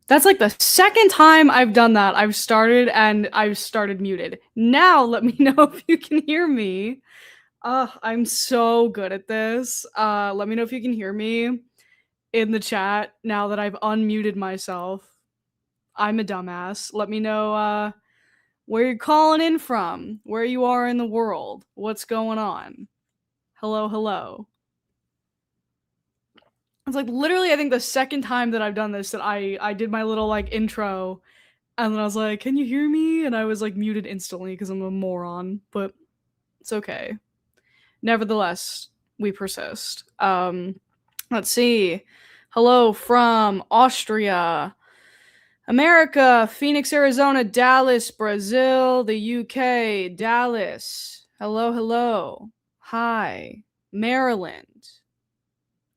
That's like the second time I've done that. I've started muted. Now let me know if you can hear me. I'm so good at this. Let me know if you can hear me in the chat now that I've unmuted myself. I'm a dumbass. Let me know where you're calling in from, where you are in the world, what's going on. Hello, hello. It's like literally I think the second time that I've done this that I did my little like intro and then I was like, "Can you hear me?" And I was like muted instantly because I'm a moron, but it's okay. Nevertheless, we persist. Let's see. Hello from Austria, America, Phoenix, Arizona, Dallas, Brazil, the UK, Dallas. Hello, hello. Hi, Maryland.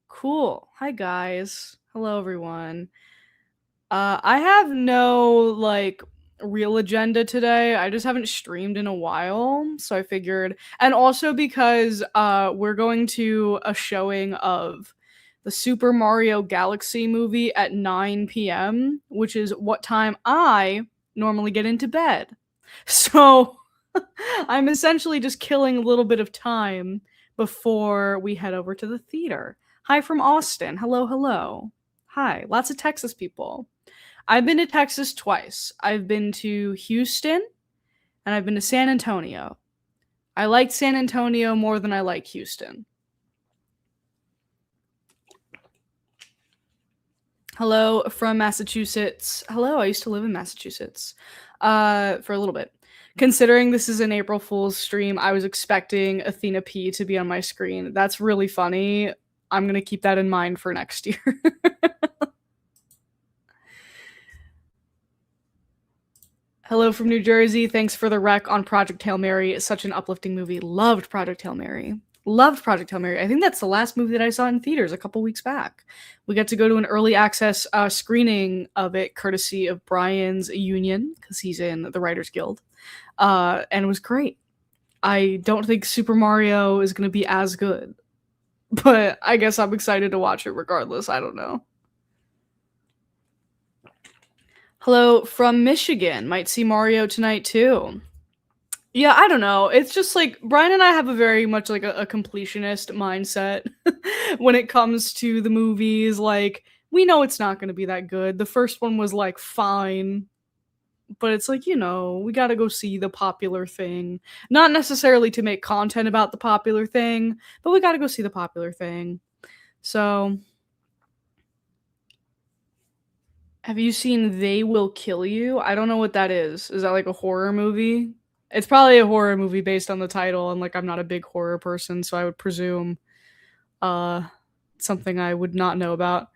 Cool. Hi, guys. Hello, everyone. I have no like real agenda today. I just haven't streamed in a while, so I figured, and also because we're going to a showing of the Super Mario Galaxy movie at 9 p.m., which is what time I normally get into bed. So I'm essentially just killing a little bit of time before we head over to the theater. Hi from Austin. Hello, hello. Hi. Lots of Texas people. I've been to Texas twice. I've been to Houston and I've been to San Antonio. I liked San Antonio more than I like Houston. Hello from Massachusetts. Hello, I used to live in Massachusetts for a little bit. Considering this is an April Fool's stream, I was expecting Athena P to be on my screen. That's really funny. I'm going to keep that in mind for next year. Hello from New Jersey. Thanks for the rec on Project Hail Mary. It's such an uplifting movie. Loved Project Hail Mary. Loved Project Hail Mary. I think that's the last movie that I saw in theaters a couple weeks back. We got to go to an early access screening of it, courtesy of Brian's union, because he's in the Writers Guild. And it was great. I don't think Super Mario is going to be as good, but I guess I'm excited to watch it regardless. I don't know. Hello from Michigan. Might see Mario tonight too. Yeah, I don't know. It's just like Brian and I have a very much like a completionist mindset when it comes to the movies. Like, we know it's not going to be that good. The first one was like fine, but it's like, we got to go see the popular thing. Not necessarily to make content about the popular thing, but we got to go see the popular thing. So, have you seen They Will Kill You? I don't know what that is. Is that like a horror movie? It's probably a horror movie based on the title, and like I'm not a big horror person, so I would presume something I would not know about.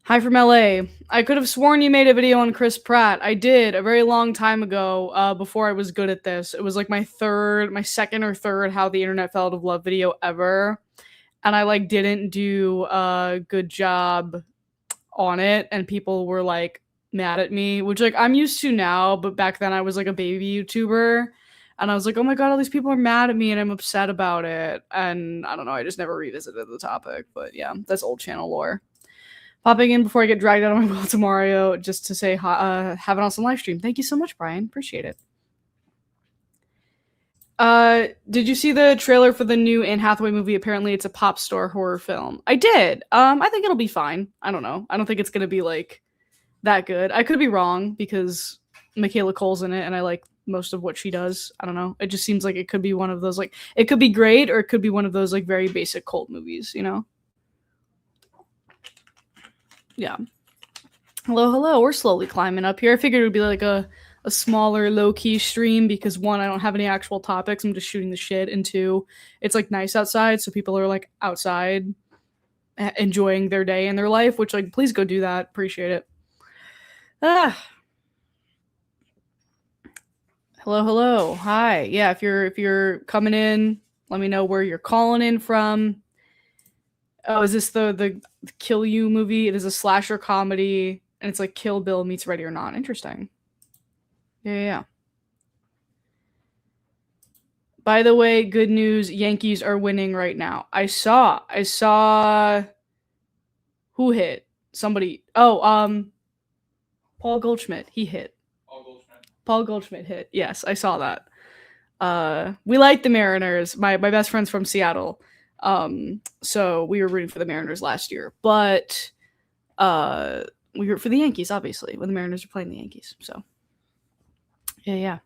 Hi from LA. I could have sworn you made a video on Chris Pratt. I did a very long time ago, before I was good at this. It was like my second or third How the Internet Fell Out of Love video ever. And I like didn't do a good job on it, and people were like mad at me, which like I'm used to now, but back then I was like a baby YouTuber and I was like, oh my god, all these people are mad at me and I'm upset about it. And I don't know, I just never revisited the topic. But yeah, that's old channel lore. Popping in before I get dragged out of my will to Mario just to say have an awesome live stream. Thank you so much, Brian. Appreciate it. Did you see the trailer for the new Anne Hathaway movie? Apparently it's a pop star horror film. I did. I think it'll be fine. I don't know. I don't think it's gonna be like that good. I could be wrong because Michaela Cole's in it and I like most of what she does. I don't know. It just seems like it could be one of those like it could be great or it could be one of those like very basic cult movies, Yeah. Hello, hello. We're slowly climbing up here. I figured it would be like a smaller, low-key stream because one, I don't have any actual topics. I'm just shooting the shit. And two, it's like nice outside, so people are like outside enjoying their day and their life, which like please go do that. Appreciate it. Hello, hello. Hi. Yeah, if you're coming in, let me know where you're calling in from. Oh, is this the Kill You movie? It is a slasher comedy, and it's like Kill Bill meets Ready or Not. Interesting. Yeah. By the way, good news, Yankees are winning right now. I saw who hit? Somebody. Oh, Paul Goldschmidt, he hit. Paul Goldschmidt hit. Yes, I saw that. We like the Mariners. My best friend's from Seattle. So we were rooting for the Mariners last year, but we root for the Yankees, obviously, when the Mariners are playing the Yankees. So yeah.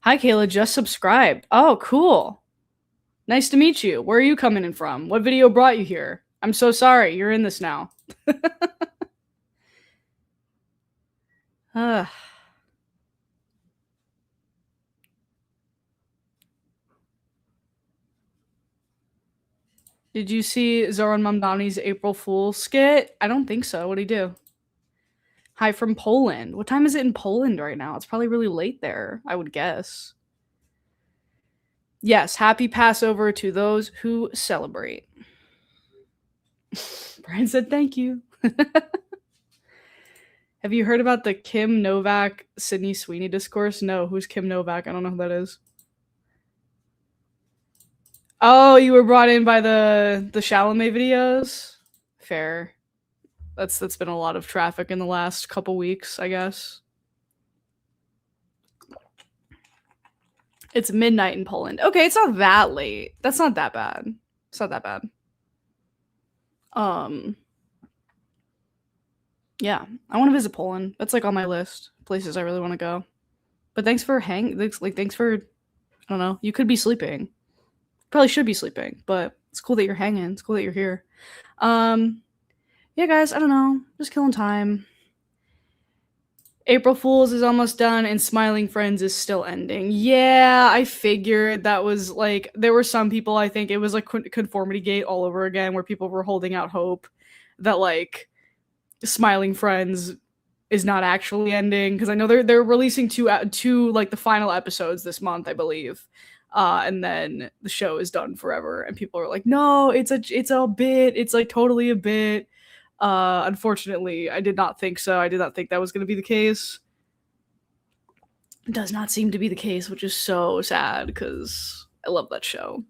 Hi, Kayla. Just subscribed. Oh, cool. Nice to meet you. Where are you coming in from? What video brought you here? I'm so sorry. You're in this now. Did you see Zoran Mamdani's April Fool's skit? I don't think so. What'd he do? Hi from Poland. What time is it in Poland right now? It's probably really late there, I would guess. Yes, happy Passover to those who celebrate. Brian said thank you. Have you heard about the Kim Novak Sydney Sweeney discourse? No, who's Kim Novak? I don't know who that is. Oh, you were brought in by the Chalamet videos? Fair. That's been a lot of traffic in the last couple weeks, I guess. It's midnight in Poland. Okay, it's not that late. That's not that bad. It's not that bad. Yeah, I want to visit Poland. That's like on my list places I really want to go. But thanks for thanks for, I don't know. You could be sleeping. Probably should be sleeping, but it's cool that you're hanging. It's cool that you're here. Yeah, guys, I don't know. Just killing time. April Fool's is almost done and Smiling Friends is still ending. Yeah, I figured that was like, there were some people, I think it was like Conformity Gate all over again, where people were holding out hope that like Smiling Friends is not actually ending, because I know they're releasing two like the final episodes this month, I believe. And then the show is done forever, and people are like, no, it's a bit, it's like totally a bit. Unfortunately, I did not think so. I did not think that was going to be the case. It does not seem to be the case, which is so sad because I love that show.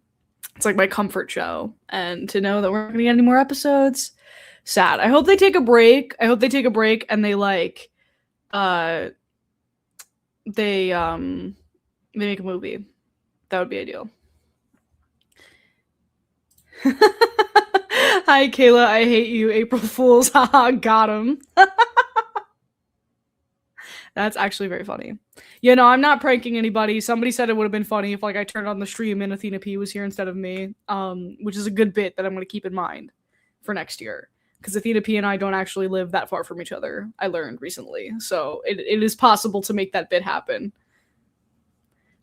It's like my comfort show, and to know that we're not going to get any more episodes, sad. I hope they take a break. I hope they take a break and they like, they make a movie. That would be ideal. Hi, Kayla. I hate you. April Fools. Haha, got him. That's actually very funny. Yeah, no, I'm not pranking anybody. Somebody said it would have been funny if like I turned on the stream and Athena P was here instead of me, which is a good bit that I'm going to keep in mind for next year. Because Athena P and I don't actually live that far from each other, I learned recently. So it is possible to make that bit happen.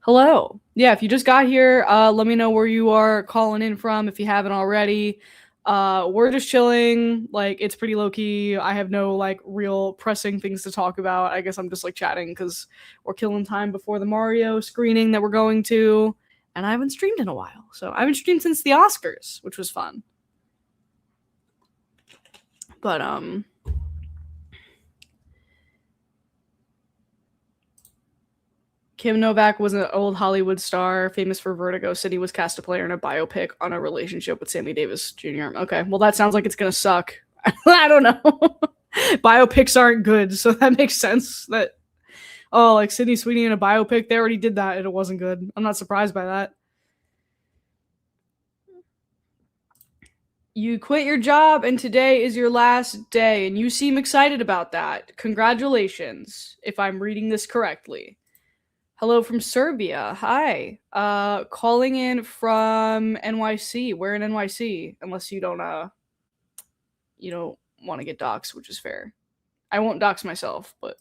Hello. Yeah, if you just got here, let me know where you are calling in from if you haven't already. We're just chilling. Like, it's pretty low-key. I have no like real pressing things to talk about. I guess I'm just like chatting because we're killing time before the Mario screening that we're going to, and I haven't streamed in a while. So I haven't streamed since the Oscars, which was fun. But Kim Novak was an old Hollywood star, famous for Vertigo. Said he was cast to play in a biopic on a relationship with Sammy Davis Jr. Okay, well that sounds like it's gonna suck. I don't know. Biopics aren't good, so that makes sense. That like Sydney Sweeney in a biopic, they already did that and it wasn't good. I'm not surprised by that. You quit your job and today is your last day, and you seem excited about that. Congratulations, if I'm reading this correctly. Hello from Serbia. Hi. Calling in from NYC. We're in NYC, unless you don't want to get doxxed, which is fair. I won't dox myself, but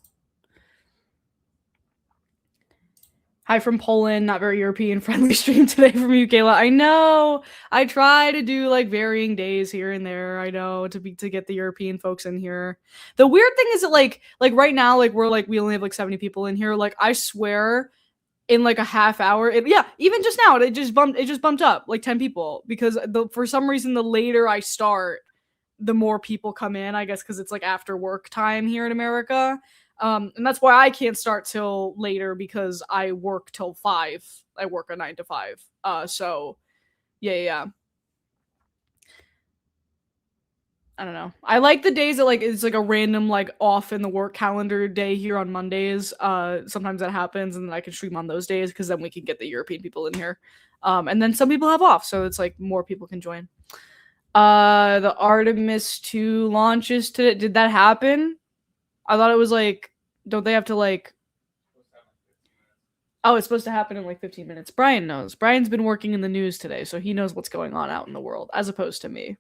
hi from Poland. Not very European friendly stream today from you, Kayla. I know. I try to do like varying days here and there. I know to get the European folks in here. The weird thing is that like right now, like we only have like 70 people in here. Like I swear, in like a half hour, even just now, it just bumped up like 10 people because for some reason the later I start, the more people come in. I guess because it's like after work time here in America. And that's why I can't start till later because I work till 5. I work a 9 to 5. So yeah. I don't know. I like the days that like it's like a random like off in the work calendar day here on Mondays. Sometimes that happens, and then I can stream on those days because then we can get the European people in here. And then some people have off, so it's like more people can join. The Artemis 2 launches today. Did that happen? I thought it was like, don't they have to like? Oh, it's supposed to happen in like 15 minutes. Brian knows. Brian's been working in the news today, so he knows what's going on out in the world, as opposed to me,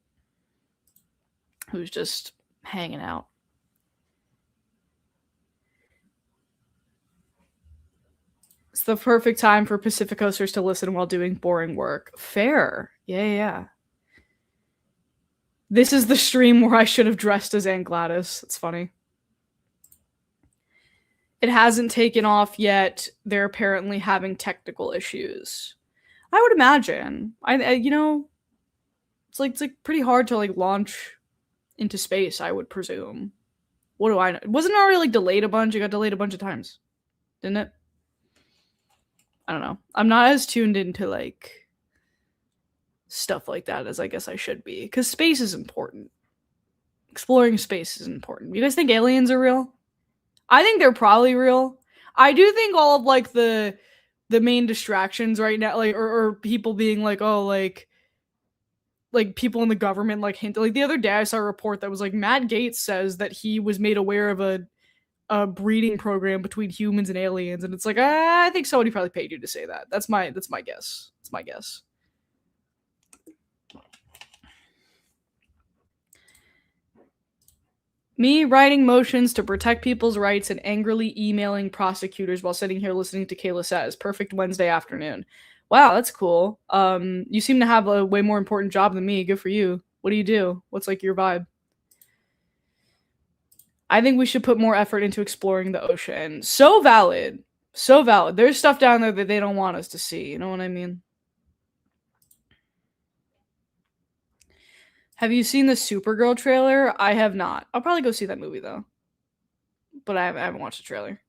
who's just hanging out. It's the perfect time for Pacific Coasters to listen while doing boring work. Fair. Yeah. This is the stream where I should have dressed as Aunt Gladys. It's funny. It hasn't taken off yet. They're apparently having technical issues. I would imagine. It's like pretty hard to like launch into space, I would presume. What do I know? Wasn't it already like delayed a bunch? It got delayed a bunch of times, didn't it? I don't know. I'm not as tuned into like stuff like that as I guess I should be, because space is important. Exploring space is important. You guys think aliens are real? I think they're probably real. I do think all of like the main distractions right now, like or people being like, oh, like people in the government like hint, like the other day I saw a report that was like Matt Gaetz says that he was made aware of a breeding program between humans and aliens, and it's like I think somebody probably paid you to say that. That's my guess. That's my guess. Me writing motions to protect people's rights and angrily emailing prosecutors while sitting here listening to Kayla Says. Perfect Wednesday afternoon. Wow, that's cool. You seem to have a way more important job than me. Good for you. What do you do? What's like your vibe? I think we should put more effort into exploring the ocean. So valid. So valid. There's stuff down there that they don't want us to see. You know what I mean? Have you seen the Supergirl trailer? I have not. I'll probably go see that movie though. But I haven't watched the trailer.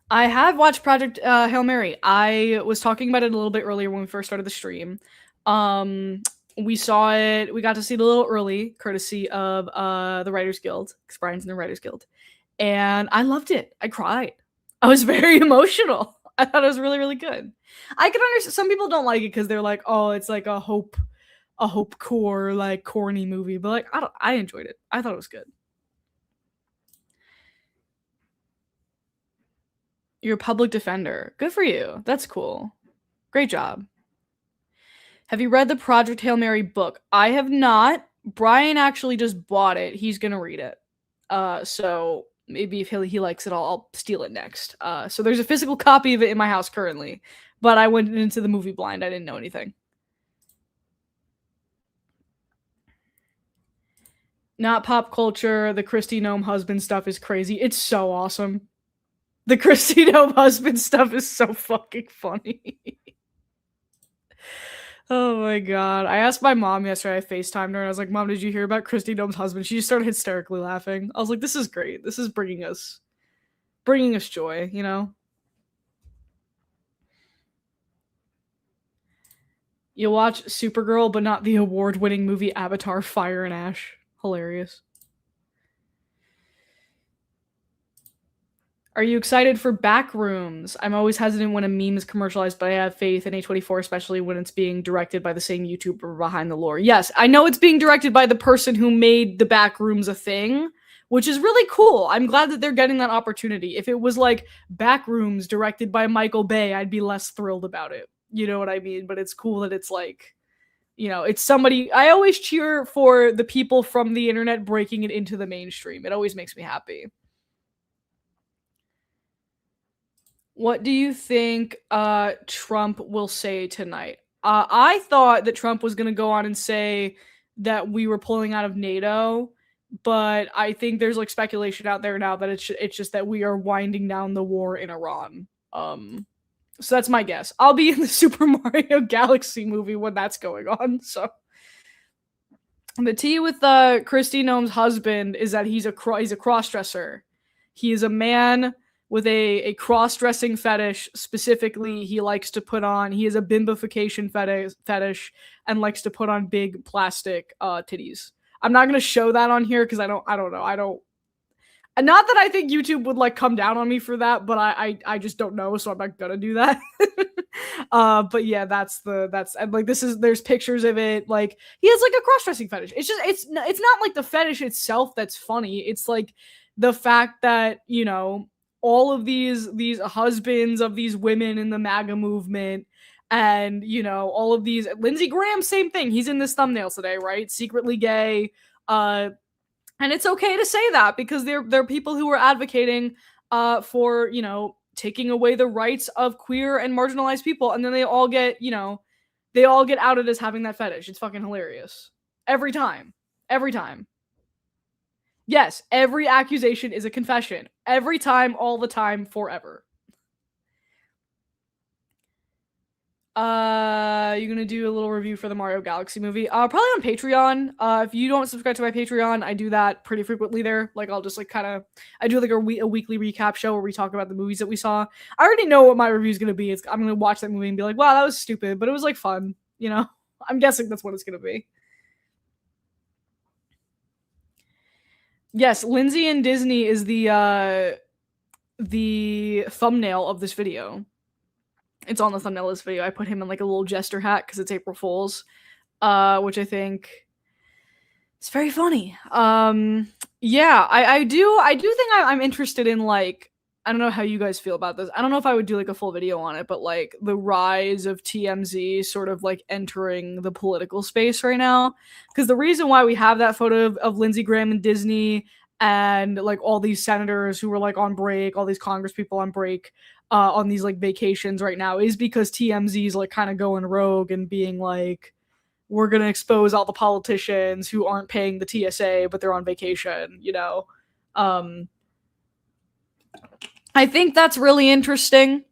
I have watched Project Hail Mary. I was talking about it a little bit earlier when we first started the stream. We saw it. We got to see it a little early, courtesy of the Writers Guild, because Brian's in the Writers Guild, and I loved it. I cried. I was very emotional. I thought it was really, really good. I can understand some people don't like it because they're like, oh, it's like a hope core, like corny movie. But like, I enjoyed it. I thought it was good. You're a public defender. Good for you. That's cool. Great job. Have you read the Project Hail Mary book? I have not. Brian actually just bought it. He's gonna read it. So maybe if he likes it, I'll steal it next. So there's a physical copy of it in my house currently, but I went into the movie blind. I didn't know anything. Not pop culture. The Christy Gnome husband stuff is crazy. It's so awesome. The Christy Gnome husband stuff is so fucking funny. Oh my god. I asked my mom yesterday, I FaceTimed her, and I was like, Mom, did you hear about Christy Dome's husband? She just started hysterically laughing. I was like, this is great. This is bringing us joy, you know? You'll watch Supergirl, but not the award-winning movie Avatar Fire and Ash. Hilarious. Are you excited for Backrooms? I'm always hesitant when a meme is commercialized, but I have faith in A24, especially when it's being directed by the same YouTuber behind the lore. Yes, I know it's being directed by the person who made the Backrooms a thing, which is really cool. I'm glad that they're getting that opportunity. If it was like Backrooms directed by Michael Bay, I'd be less thrilled about it. You know what I mean? But it's cool that it's like, you know, it's somebody. I always cheer for the people from the internet breaking it into the mainstream. It always makes me happy. What do you think Trump will say tonight? I thought that Trump was going to go on and say that we were pulling out of NATO, but I think there's like speculation out there now that it's just that we are winding down the war in Iran. So that's my guess. I'll be in the Super Mario Galaxy movie when that's going on. So the tea with Christy Gnome's husband is that he's a cross-dresser. He is a man with a cross-dressing fetish. Specifically, he has a bimbification fetish and likes to put on big plastic titties. I'm not gonna show that on here because I don't know. Not that I think YouTube would like come down on me for that, but I just don't know, so I'm not gonna do that. But yeah, that's and like there's pictures of it. Like he has like a cross-dressing fetish. It's not like the fetish itself that's funny. It's like the fact that, you know, all of these husbands of these women in the MAGA movement, and, you know, all of these, Lindsey Graham, same thing. He's in this thumbnail today, right? Secretly gay. And it's okay to say that because they're people who are advocating for, you know, taking away the rights of queer and marginalized people, and then they all get, you know, they all get outed as having that fetish. It's fucking hilarious. Every time. Every time. Yes, every accusation is a confession. Every time, all the time, forever. You're gonna do a little review for the Mario Galaxy movie. Probably on Patreon. If you don't subscribe to my Patreon, I do that pretty frequently there. Like, I'll just like I do like a weekly recap show where we talk about the movies that we saw. I already know what my review is gonna be. I'm gonna watch that movie and be like, wow, that was stupid, but it was like fun. You know, I'm guessing that's what it's gonna be. Yes, Lindsay and Disney is the thumbnail of this video. It's on the thumbnail of this video. I put him in like a little jester hat because it's April Fool's, which I think is very funny. Yeah, I do think I'm interested in, like, I don't know how you guys feel about this. I don't know if I would do like a full video on it, but like the rise of TMZ sort of like entering the political space right now. Because the reason why we have that photo of Lindsey Graham and Disney and like all these senators who were like on break, all these Congress people on break, on these like vacations right now is because TMZ is like kind of going rogue and being like, we're going to expose all the politicians who aren't paying the TSA, but they're on vacation, you know? I think that's really interesting.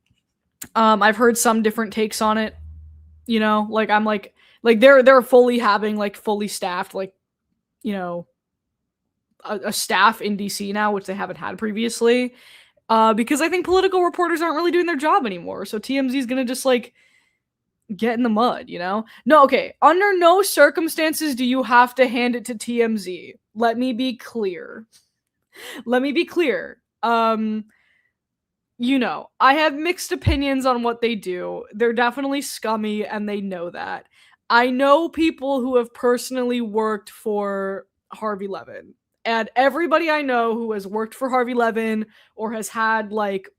I've heard some different takes on it, you know, like I'm like they're fully having like fully staffed, like, you know, a staff in DC now, which they haven't had previously. Because I think political reporters aren't really doing their job anymore. So TMZ is going to just like get in the mud, you know? No, okay. Under no circumstances do you have to hand it to TMZ. Let me be clear. You know, I have mixed opinions on what they do. They're definitely scummy and they know that. I know people who have personally worked for Harvey Levin. And everybody I know who has worked for Harvey Levin or has had, like,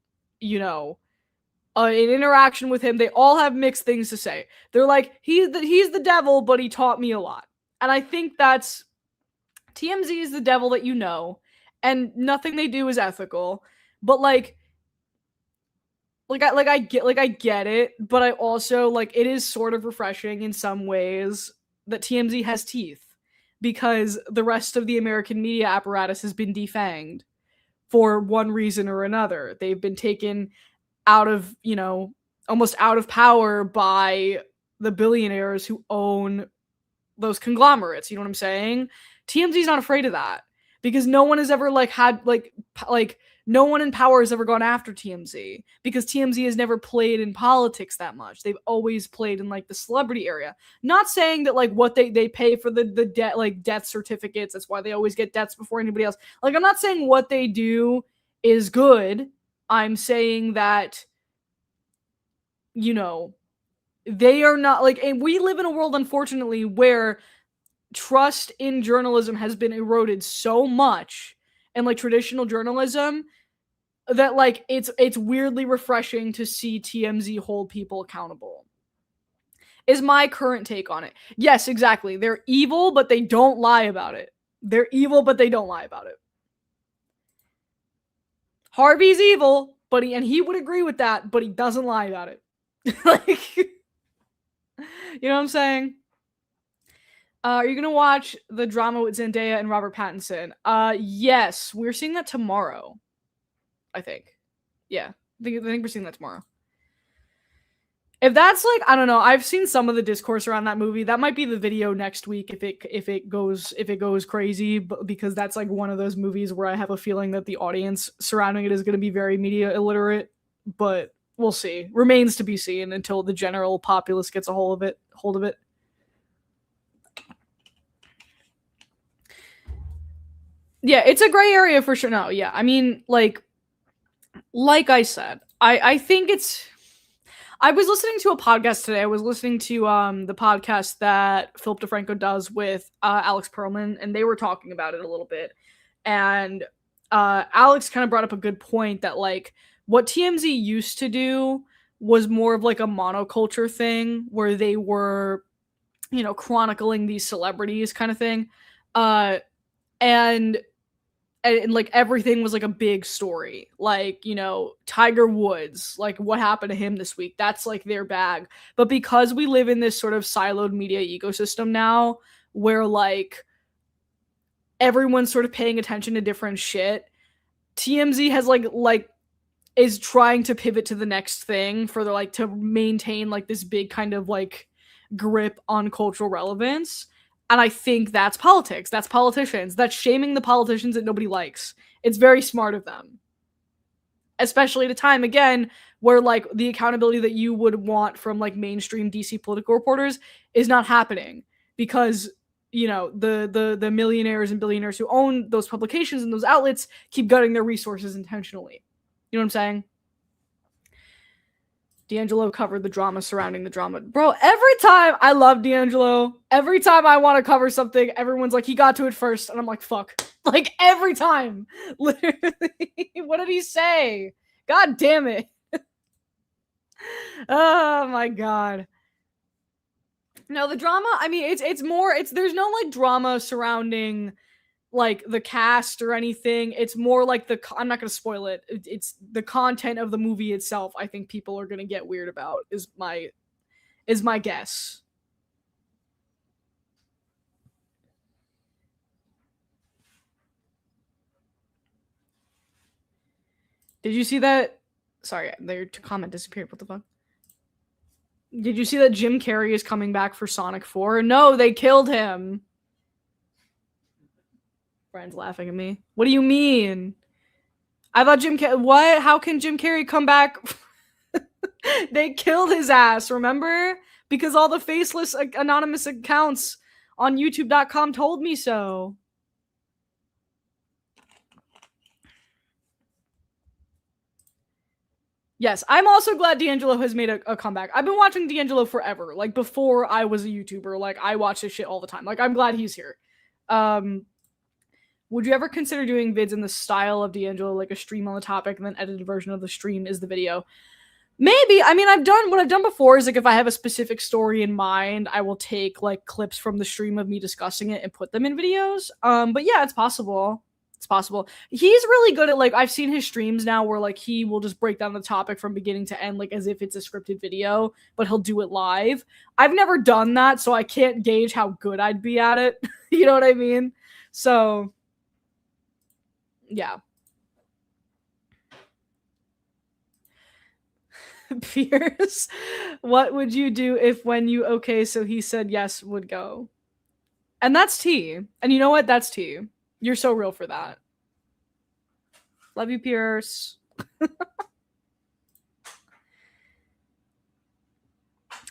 you know, an interaction with him, they all have mixed things to say. They're like, he's the devil, but he taught me a lot. And I think that's, TMZ is the devil that you know, and nothing they do is ethical. But I get it, but I also, like, it is sort of refreshing in some ways that TMZ has teeth, because the rest of the American media apparatus has been defanged for one reason or another. They've been taken out of, you know, almost out of power by the billionaires who own those conglomerates. You know what I'm saying? TMZ's not afraid of that because no one has ever like had like no one in power has ever gone after TMZ because TMZ has never played in politics that much. They've always played in like the celebrity area. Not saying that like what they pay for the debt, like death certificates, that's why they always get deaths before anybody else. Like, I'm not saying what they do is good. I'm saying that, you know, they are not like, and we live in a world, unfortunately, where trust in journalism has been eroded so much, and like traditional journalism, that like it's weirdly refreshing to see TMZ hold people accountable. Is my current take on it. Yes, exactly. They're evil, but they don't lie about it. They're evil, but they don't lie about it. Harvey's evil, but he would agree with that, but he doesn't lie about it. Like, you know what I'm saying? Are you gonna watch the drama with Zendaya and Robert Pattinson? Yes, we're seeing that tomorrow. I think. Yeah, I think we're seeing that tomorrow. If that's like, I don't know, I've seen some of the discourse around that movie. That might be the video next week if it goes crazy, but because that's like one of those movies where I have a feeling that the audience surrounding it is going to be very media illiterate, but we'll see. Remains to be seen until the general populace gets a hold of it. Yeah, it's a gray area for sure. No, yeah. I mean, like I said, I think it's I was listening to a podcast today. I was listening to the podcast that Philip DeFranco does with Alex Perlman, and they were talking about it a little bit. And Alex kind of brought up a good point that like what TMZ used to do was more of like a monoculture thing where they were, chronicling these celebrities kind of thing. Uh and and like everything was like a big story, like, Tiger Woods, like what happened to him this week, that's like their bag. But because we live in this sort of siloed media ecosystem now where like everyone's sort of paying attention to different shit, TMZ has like is trying to pivot to the next thing for the like to maintain like this big kind of like grip on cultural relevance. And I think that's politics. That's politicians. That's shaming the politicians that nobody likes. It's very smart of them. Especially at a time again where like the accountability that you would want from like mainstream DC political reporters is not happening because the millionaires and billionaires who own those publications and those outlets keep gutting their resources intentionally. You know what I'm saying? D'Angelo covered the drama surrounding the drama. Bro, every time I love D'Angelo, every time I want to cover something, everyone's like, he got to it first. And I'm like, fuck. Like, every time. Literally. What did he say? God damn it. Oh, my God. No, the drama, I mean, it's more, there's no, like, drama surrounding like the cast or anything. It's more like I'm not gonna spoil it. It's the content of the movie itself. I think people are gonna get weird about is my guess. Did you see that? Sorry, their comment disappeared. What the fuck? Did you see that Jim Carrey is coming back for Sonic 4? No, they killed him. Brian's laughing at me. What do you mean? I thought what? How can Jim Carrey come back? They killed his ass, remember? Because all the faceless anonymous accounts on youtube.com told me so. Yes, I'm also glad D'Angelo has made a comeback. I've been watching D'Angelo forever. Like, before I was a YouTuber, like, I watch this shit all the time. Like, I'm glad he's here. Would you ever consider doing vids in the style of D'Angelo, like a stream on the topic and then edited version of the stream is the video? Maybe. I mean, what I've done before is like if I have a specific story in mind, I will take like clips from the stream of me discussing it and put them in videos. But yeah, it's possible. It's possible. He's really good at like I've seen his streams now where like he will just break down the topic from beginning to end like as if it's a scripted video, but he'll do it live. I've never done that, so I can't gauge how good I'd be at it. You know what I mean? So yeah. Pierce, what would you do if when you okay so he said yes would go? And that's tea. And you know what? That's tea. You're so real for that. Love you, Pierce.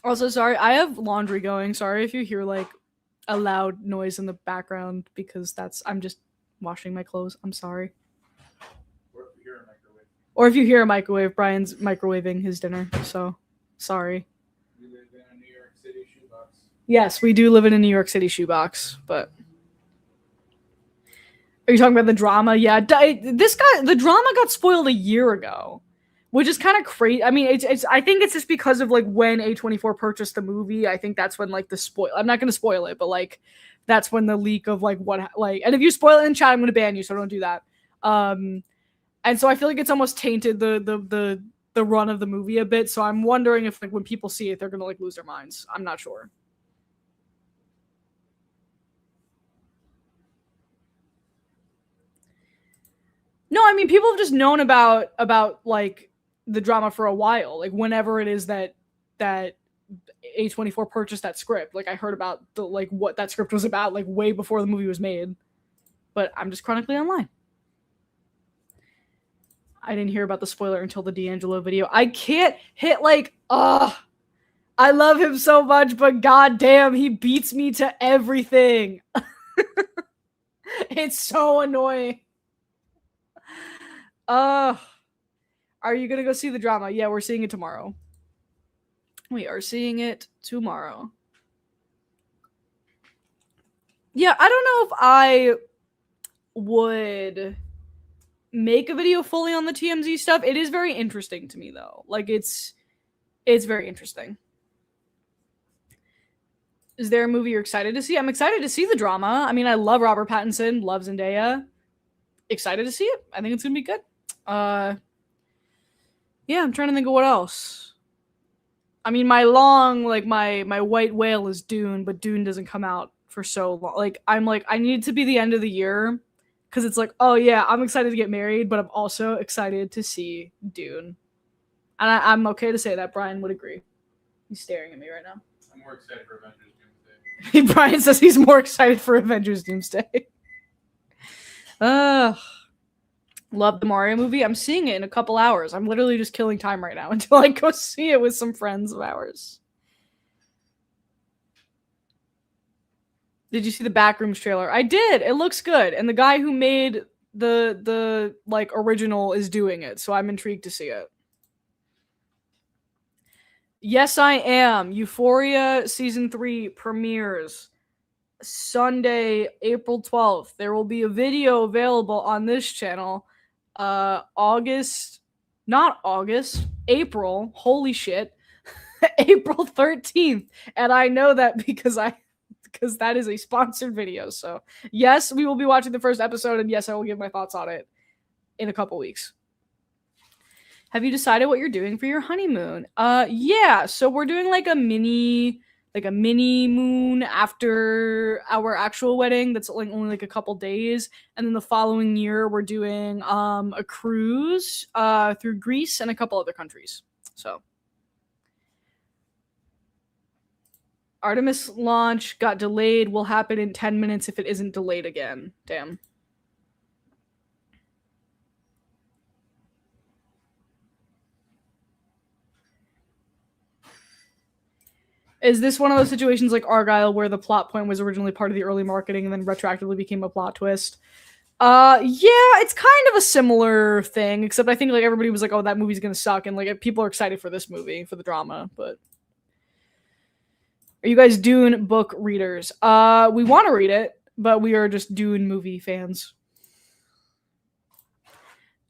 Also, sorry, I have laundry going. Sorry if you hear like a loud noise in the background because I'm just washing my clothes. I'm sorry. Or if you hear a microwave, Brian's microwaving his dinner. So, sorry. We live in a New York City shoebox. Yes, we do live in a New York City shoebox, but are you talking about the drama? Yeah, the drama got spoiled a year ago, which is kind of crazy. I mean, it's. I think it's just because of like when A24 purchased the movie. I think that's when like the spoil. I'm not going to spoil it, but like that's when the leak of like what like. And if you spoil it in chat, I'm going to ban you. So don't do that. And so I feel like it's almost tainted the run of the movie a bit. So I'm wondering if like when people see it, they're going to like lose their minds. I'm not sure. No, I mean people have just known about like the drama for a while. Like whenever it is that that A24 purchased that script. Like I heard about the like what that script was about like way before the movie was made. But I'm just chronically online. I didn't hear about the spoiler until the D'Angelo video. I can't hit like I love him so much, but goddamn, he beats me to everything. It's so annoying. Are you gonna go see the drama? Yeah, we're seeing it tomorrow. We are seeing it tomorrow. Yeah, I don't know if I would make a video fully on the TMZ stuff. It is very interesting to me though. Like it's very interesting. Is there a movie you're excited to see? I'm excited to see the drama. I mean, I love Robert Pattinson, love Zendaya. Excited to see it. I think it's gonna be good. Yeah, I'm trying to think of what else. I mean, my white whale is Dune, but Dune doesn't come out for so long. Like, I'm like, I need it to be the end of the year because it's like, oh yeah, I'm excited to get married, but I'm also excited to see Dune. And I'm okay to say that. Brian would agree. He's staring at me right now. I'm more excited for Avengers Doomsday. Brian says he's more excited for Avengers Doomsday. Love the Mario movie. I'm seeing it in a couple hours. I'm literally just killing time right now until I go see it with some friends of ours. Did you see the Backrooms trailer? I did. It looks good. And the guy who made the like original is doing it, so I'm intrigued to see it. Yes, I am. Euphoria season 3 premieres Sunday, April 12th. There will be a video available on this channel. April. Holy shit. April 13th. And I know that because that is a sponsored video. So, yes, we will be watching the first episode, and yes, I will give my thoughts on it in a couple weeks. Have you decided what you're doing for your honeymoon? Yeah, so we're doing like a mini moon after our actual wedding that's like only like a couple days, and then the following year we're doing a cruise through Greece and a couple other countries. So Artemis launch got delayed, will happen in 10 minutes if it isn't delayed again. Damn. Is this one of those situations like Argyle where the plot point was originally part of the early marketing and then retroactively became a plot twist? Yeah, it's kind of a similar thing, except I think like everybody was like, oh, that movie's gonna suck, and like people are excited for this movie, for the drama, but... Are you guys Dune book readers? We want to read it, but we are just Dune movie fans.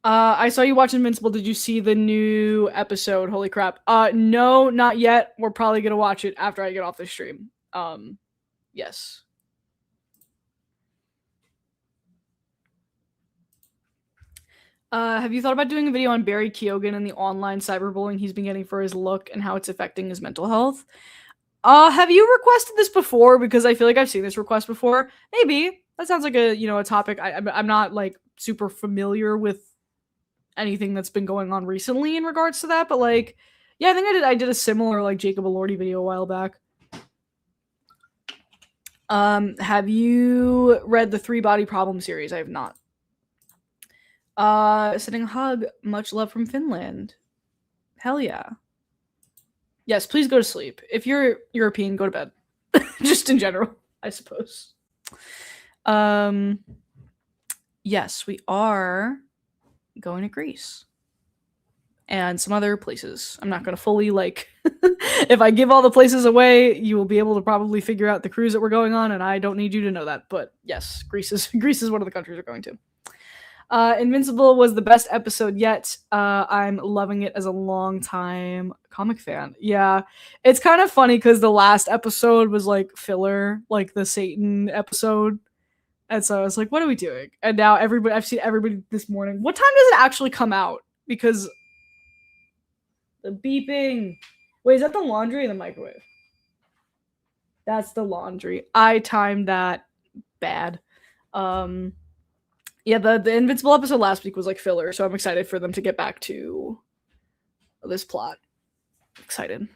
I saw you watch Invincible. Did you see the new episode? Holy crap. No, not yet. We're probably gonna watch it after I get off the stream. Yes. Have you thought about doing a video on Barry Keoghan and the online cyberbullying he's been getting for his look and how it's affecting his mental health? Have you requested this before? Because I feel like I've seen this request before. Maybe. That sounds like a topic. I'm not like super familiar with anything that's been going on recently in regards to that, but like, yeah, I think I did a similar like Jacob Elordi video a while back. Have you read the 3 Body Problem series? I have not. Sending a hug. Much love from Finland. Hell yeah. Yes, please go to sleep. If you're European, go to bed. Just in general, I suppose. Yes, we are going to Greece. And some other places. I'm not going to fully, like... if I give all the places away, you will be able to probably figure out the cruise that we're going on, and I don't need you to know that. But yes, Greece is one of the countries we're going to. Invincible was the best episode yet. I'm loving it as a long-time comic fan. Yeah, it's kind of funny because the last episode was like filler, like the Satan episode. And so I was like, what are we doing? And now I've seen everybody this morning. What time does it actually come out? Because the beeping. Wait, is that the laundry or the microwave? That's the laundry. I timed that bad. Yeah, the Invincible episode last week was like filler, so I'm excited for them to get back to this plot. Excited.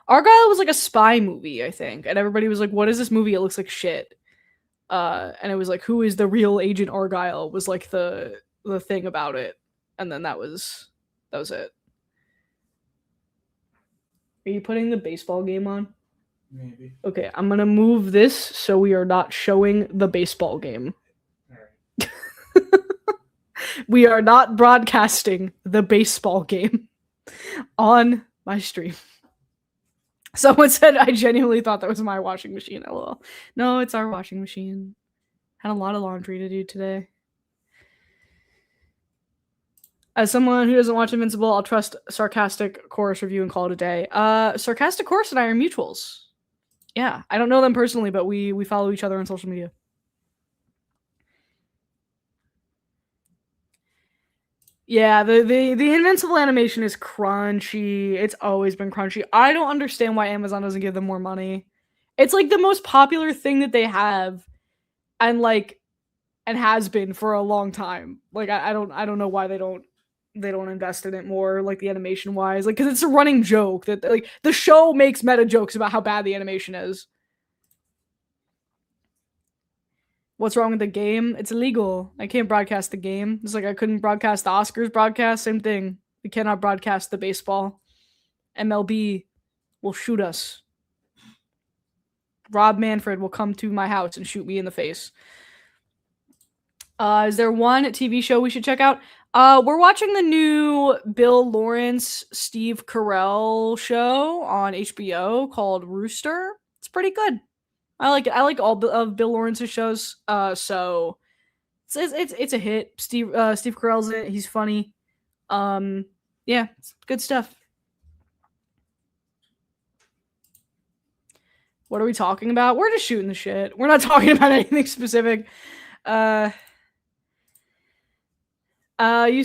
Argyle was like a spy movie, I think, and everybody was like, "What is this movie? It looks like shit." And it was like, "Who is the real Agent Argyle?" was like the thing about it, and then that was it. Are you putting the baseball game on? Maybe. Okay, I'm gonna move this so we are not showing the baseball game. Alright. We are not broadcasting the baseball game on my stream. Someone said I genuinely thought that was my washing machine. LOL. No, it's our washing machine. Had a lot of laundry to do today. As someone who doesn't watch Invincible, I'll trust Sarcastic Chorus review and call it a day. Sarcastic Chorus and I are mutuals. Yeah, I don't know them personally, but we follow each other on social media. Yeah, the Invincible animation is crunchy. It's always been crunchy. I don't understand why Amazon doesn't give them more money. It's like the most popular thing that they have, and has been for a long time. Like I don't know why they don't invest in it more, like the animation wise, like because it's a running joke that like the show makes meta jokes about how bad the animation is. What's wrong with the game? It's illegal. I can't broadcast the game. It's like I couldn't broadcast the Oscars broadcast. Same thing. We cannot broadcast the baseball. MLB will shoot us. Rob Manfred will come to my house and shoot me in the face. Is there one TV show we should check out? We're watching the new Bill Lawrence, Steve Carell show on HBO called Rooster. It's pretty good. I like it. I like all of Bill Lawrence's shows. So it's a hit. Steve Carell's in it. He's funny. Yeah, it's good stuff. What are we talking about? We're just shooting the shit. We're not talking about anything specific. Used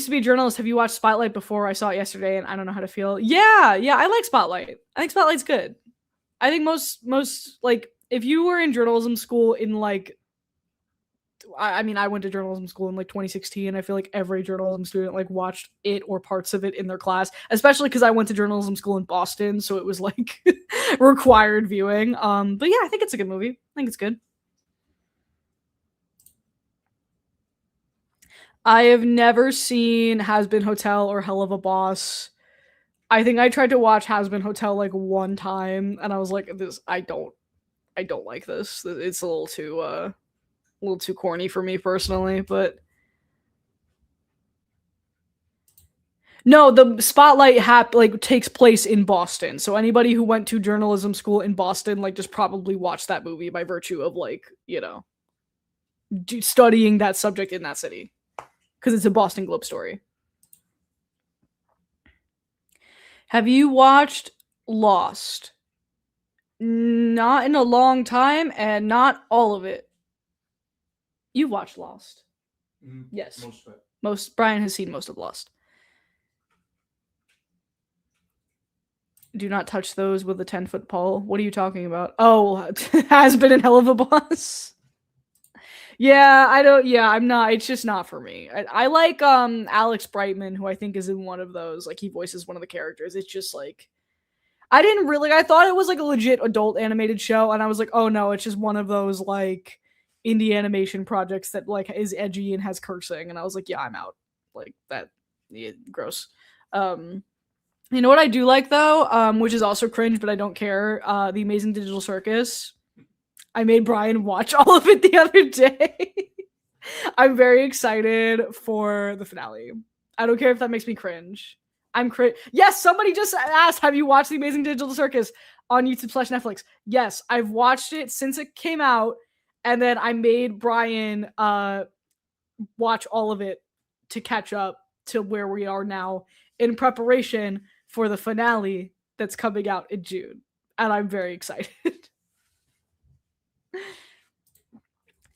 to be a journalist. Have you watched Spotlight before? I saw it yesterday and I don't know how to feel. Yeah, I like Spotlight. I think Spotlight's good. I think most like if you were in journalism school in like I mean I went to journalism school in like 2016. I feel like every journalism student like watched it or parts of it in their class, especially because I went to journalism school in Boston, so it was like required viewing. But yeah, I think it's a good movie. I think it's good. I have never seen Has Been Hotel or Hell of a Boss. I think I tried to watch Has Been Hotel like one time and I was like, this I don't like this. It's a little too corny for me personally, but no, the Spotlight takes place in Boston. So anybody who went to journalism school in Boston like just probably watched that movie by virtue of like, studying that subject in that city. Because it's a Boston Globe story. Have you watched Lost? Not in a long time, and not all of it. You watched Lost. Yes. Most of it. Brian has seen most of Lost. Do not touch those with a 10-foot pole. What are you talking about? Oh, Has Been in Hell of a Boss. Yeah, I'm not. It's just not for me. I like Alex Brightman, who I think is in one of those. Like he voices one of the characters. It's just like I thought it was like a legit adult animated show, and I was like, oh no, it's just one of those like indie animation projects that like is edgy and has cursing, and I was like, yeah, I'm out. Like that, yeah, gross. You know what I do like though, which is also cringe, but I don't care. The Amazing Digital Circus. I made Brian watch all of it the other day. I'm very excited for the finale. I don't care if that makes me cringe. Yes, somebody just asked, have you watched The Amazing Digital Circus on YouTube/Netflix? Yes, I've watched it since it came out, and then I made Brian watch all of it to catch up to where we are now in preparation for the finale that's coming out in June. And I'm very excited.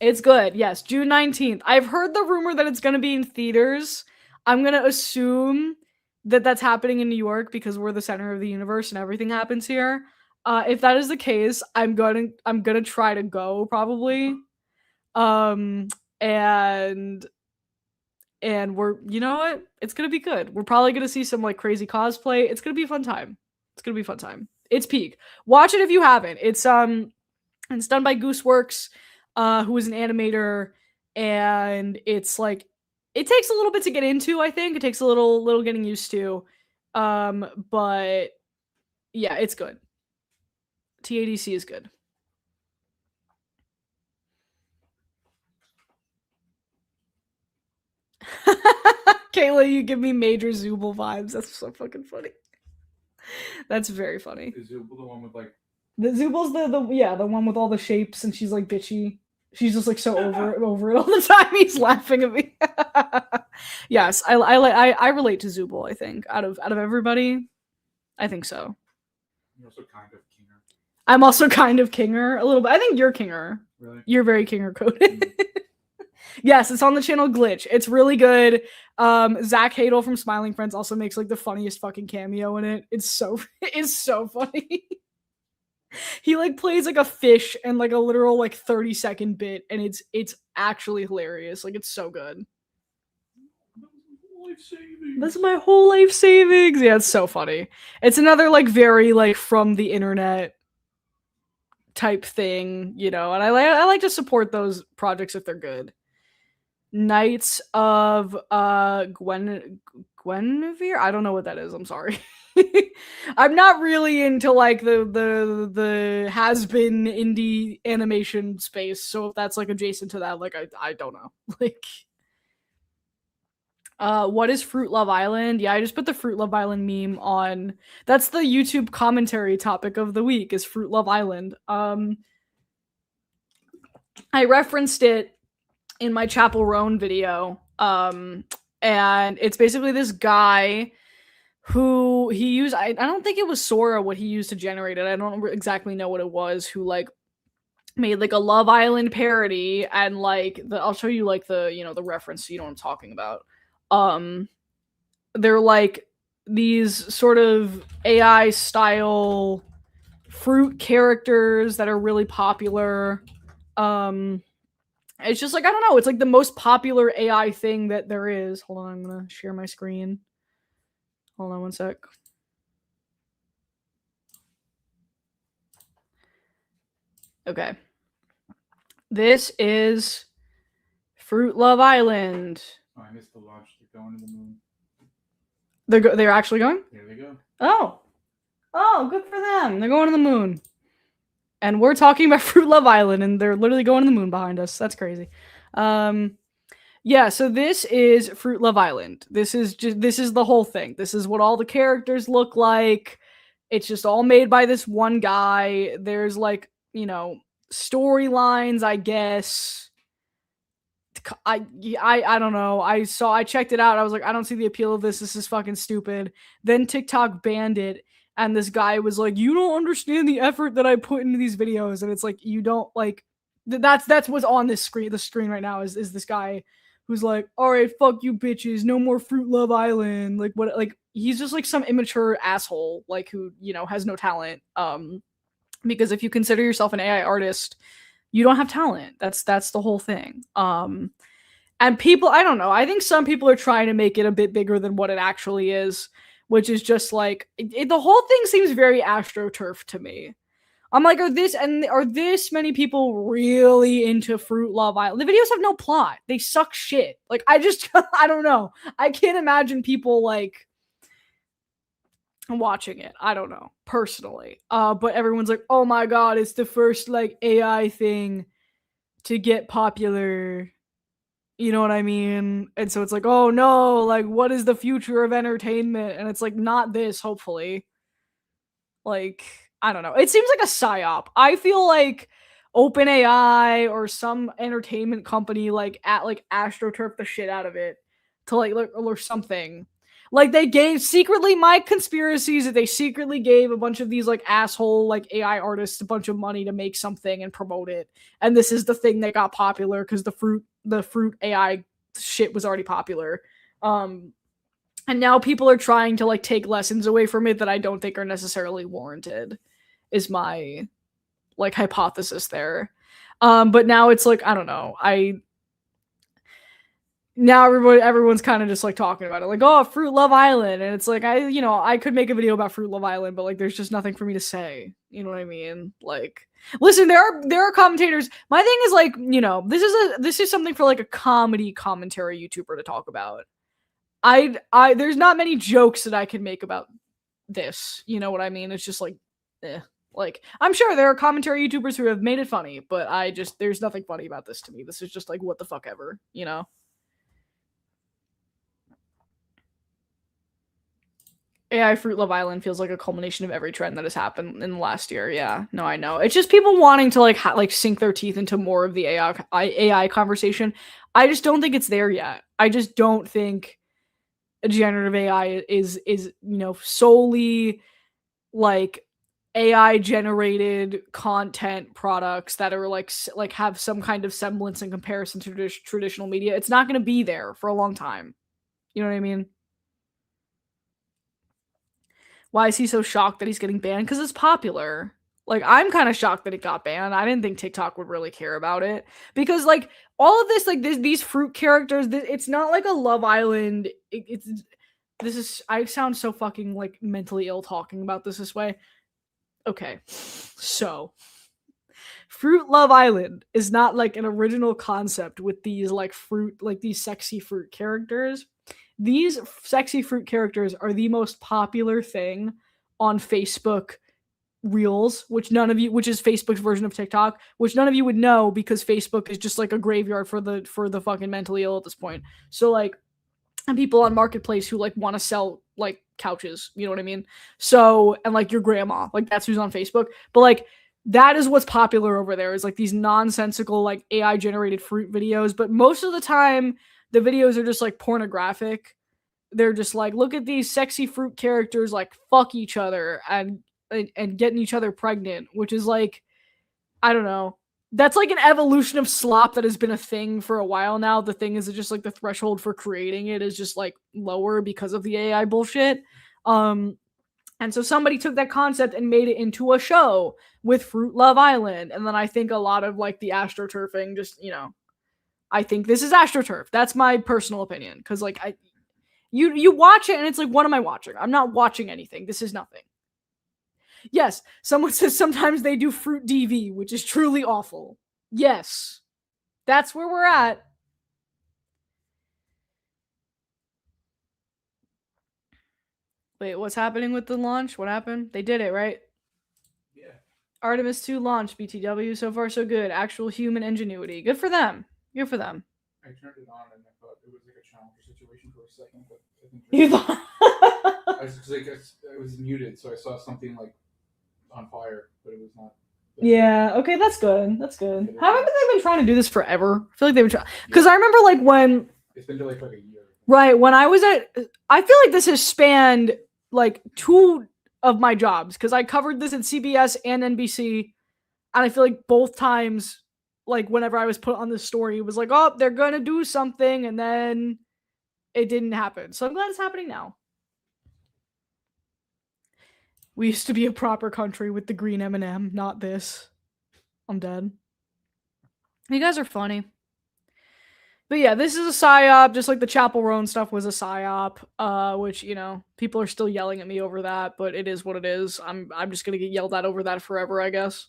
It's good. Yes, June 19th. I've heard the rumor that it's going to be in theaters. I'm going to assume that that's happening in New York because we're the center of the universe and everything happens here. If that is the case, I'm going to try to go probably. And we're, you know what? It's going to be good. We're probably going to see some like crazy cosplay. It's going to be a fun time. it's peak. Watch it if you haven't. It's done by Gooseworks, who is an animator, and it's like it takes a little bit to get into. I think it takes a little getting used to, but yeah, it's good. TADC is good. Kayla, you give me major Zooble vibes. That's so fucking funny. That's very funny. Is Zooble the one with like? The Zooble's the one with all the shapes, and she's like bitchy. She's just like so over it all the time. He's laughing at me. Yes, I relate to Zooble. I think out of everybody, I think so. You're also kind of Kinger. I'm also kind of Kinger a little bit. I think you're Kinger. Really? You're very Kinger coded. Yes, it's on the channel Glitch. It's really good. Zach Hadel from Smiling Friends also makes like the funniest fucking cameo in it. It's so funny. He like plays like a fish and like a literal like 30-second bit, and it's actually hilarious. Like it's so good. That's my whole life savings. Yeah, it's so funny. It's another like very like from the internet type thing, you know, and I like to support those projects if they're good. Knights of Guinevere? I don't know what that is. I'm sorry. I'm not really into like the has-been indie animation space, so if that's like adjacent to that, like I don't know. Like what is Fruit Love Island? Yeah, I just put the Fruit Love Island meme on. That's the YouTube commentary topic of the week is Fruit Love Island. I referenced it in my Chappell Roan video. And it's basically this guy who he used, I don't think it was Sora what he used to generate it. I don't exactly know what it was, who like made like a Love Island parody, and like I'll show you like the, you know, the reference so you know what I'm talking about. They're like these sort of AI style fruit characters that are really popular. It's just like, I don't know, it's like the most popular AI thing that there is. Hold on, I'm gonna share my screen. Hold on one sec. Okay. This is Fruit Love Island. Oh, I missed the launch. They're going to the moon. They're actually going? There they go. Oh, good for them. They're going to the moon. And we're talking about Fruit Love Island, and they're literally going to the moon behind us. That's crazy. Yeah, so this is Fruit Love Island. This is the whole thing. This is what all the characters look like. It's just all made by this one guy. There's like, you know, storylines, I guess. I don't know. I checked it out. I was like, I don't see the appeal of this. This is fucking stupid. Then TikTok banned it, and this guy was like, "You don't understand the effort that I put into these videos." And it's like, you don't like. That's what's on this screen. The screen right now is this guy who's like, "All right, fuck you bitches. No more Fruit Love Island." Like what? Like he's just like some immature asshole, like who, you know, has no talent. Because if you consider yourself an AI artist, you don't have talent. That's the whole thing. And people, I don't know. I think some people are trying to make it a bit bigger than what it actually is, which is just like the whole thing seems very AstroTurf to me. I'm like, are this many people really into Fruit Love Island? The videos have no plot. They suck shit. Like I don't know. I can't imagine people like watching it. I don't know, personally. But everyone's like, oh my god, it's the first like AI thing to get popular. You know what I mean? And so it's like, oh no, like what is the future of entertainment? And it's like, not this, hopefully. Like, I don't know. It seems like a psyop. I feel like OpenAI or some entertainment company like AstroTurf the shit out of it to like or something. Like they gave secretly, my conspiracies that they secretly gave a bunch of these like asshole like AI artists a bunch of money to make something and promote it. And this is the thing that got popular because the fruit AI shit was already popular. And now people are trying to like take lessons away from it that I don't think are necessarily warranted, is my like hypothesis there. But now it's like, I don't know. now everyone's kind of just like talking about it, like, oh, Fruit Love Island, and it's like I could make a video about Fruit Love Island, but like there's just nothing for me to say. You know what I mean? Like, listen, there are commentators. My thing is like, this is something for like a comedy commentary YouTuber to talk about. I there's not many jokes that I can make about this. You know what I mean? It's just like, like I'm sure there are commentary YouTubers who have made it funny, but there's nothing funny about this to me. This is just like what the fuck ever, AI Fruit Love Island feels like a culmination of every trend that has happened in the last year. Yeah, no, I know. It's just people wanting to like sink their teeth into more of the AI conversation. I just don't think it's there yet. I just don't think generative AI is solely like AI generated content products that are like have some kind of semblance in comparison to traditional media. It's not going to be there for a long time. You know what I mean? Why is he so shocked that he's getting banned? Because it's popular. Like, I'm kind of shocked that it got banned. I didn't think TikTok would really care about it. Because, like, all of this, like, these fruit characters, it's not like a Love Island. I sound so fucking, like, mentally ill talking about this way. Okay. So, Fruit Love Island is not, like, an original concept with these, like, these sexy fruit characters. These sexy fruit characters are the most popular thing on Facebook Reels, which is Facebook's version of TikTok, which none of you would know because Facebook is just like a graveyard for the fucking mentally ill at this point. So like, and people on Marketplace who like want to sell like couches, you know what I mean? So, and like your grandma, like that's who's on Facebook. But like, that is what's popular over there, is like these nonsensical like AI generated fruit videos. But most of the time, the videos are just like pornographic. They're just like, look at these sexy fruit characters like fuck each other and getting each other pregnant, which is like, I don't know. That's like an evolution of slop that has been a thing for a while now. The thing is, it's just like the threshold for creating it is just like lower because of the AI bullshit. And so somebody took that concept and made it into a show with Fruit Love Island. And then I think a lot of like the astroturfing just, I think this is astroturf. That's my personal opinion. Cause like you watch it and it's like, what am I watching? I'm not watching anything. This is nothing. Yes, someone says sometimes they do Fruit DV, which is truly awful. Yes, that's where we're at. Wait, what's happening with the launch? What happened? They did it, right? Yeah. Artemis 2 launch, BTW. So far, so good. Actual human ingenuity. Good for them. Good for them. I turned it on and I thought it was like a challenger situation for a second, but I think You thought? I was like, it was muted, so I saw something like on fire, but it was not. Yeah. Okay, that's good. That's good. Haven't they been trying to do this forever? I feel like they've been trying. Because I remember like when. It's been like a year. Right, when I was I feel like this has spanned like 2 of my jobs, because I covered this at CBS and NBC, and I feel like both times, like whenever I was put on this story, it was like, oh, they're gonna do something, and then it didn't happen. So I'm glad it's happening now. We used to be a proper country with the green M&M, not this. I'm dead. You guys are funny. But yeah, this is a psyop, just like the Chappell Roan stuff was a psyop, which, people are still yelling at me over that, but it is what it is. I'm just gonna get yelled at over that forever, I guess.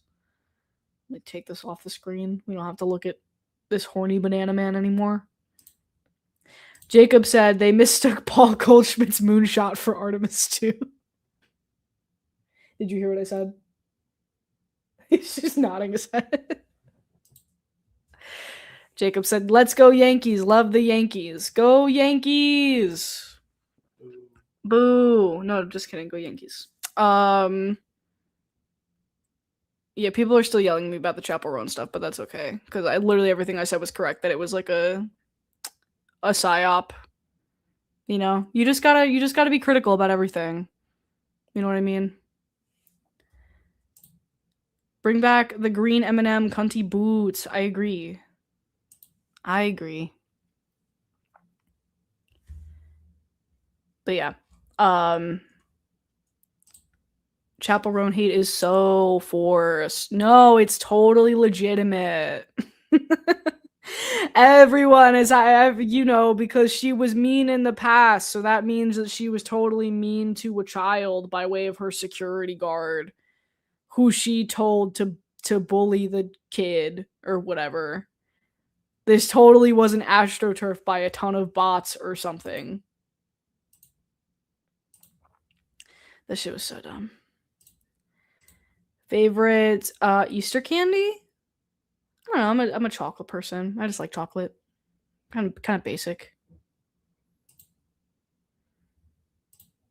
Let me take this off the screen. We don't have to look at this horny banana man anymore. Jacob said they mistook Paul Goldschmidt's moonshot for Artemis 2. Did you hear what I said? He's just nodding his head. Jacob said, let's go Yankees. Love the Yankees. Go Yankees. Boo. No, just kidding. Go Yankees. Yeah, people are still yelling at me about the Chappell Roan stuff, but that's okay. Because literally everything I said was correct. That it was like a psyop. You just gotta be critical about everything. You know what I mean? Bring back the green M&M cunty boots. I agree. But yeah. Chappell Roan hate is so forced. No, it's totally legitimate. Everyone is, because she was mean in the past, so that means that she was totally mean to a child by way of her security guard, who she told to bully the kid or whatever. This totally wasn't astroturf by a ton of bots or something. This shit was so dumb. Favorite Easter candy? I don't know. I'm a chocolate person. I just like chocolate. Kind of basic.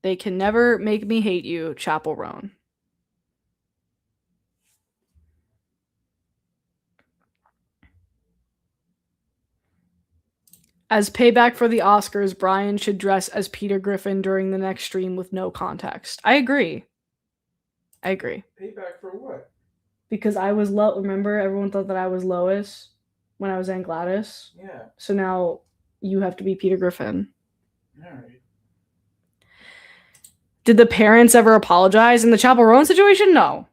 They can never make me hate you, Chappell Roan. As payback for the Oscars, Brian should dress as Peter Griffin during the next stream with no context. I agree. Payback for what? Because I was remember everyone thought that I was Lois when I was Aunt Gladys? Yeah. So now you have to be Peter Griffin. Alright. Did the parents ever apologize in the Chappell Roan situation? No,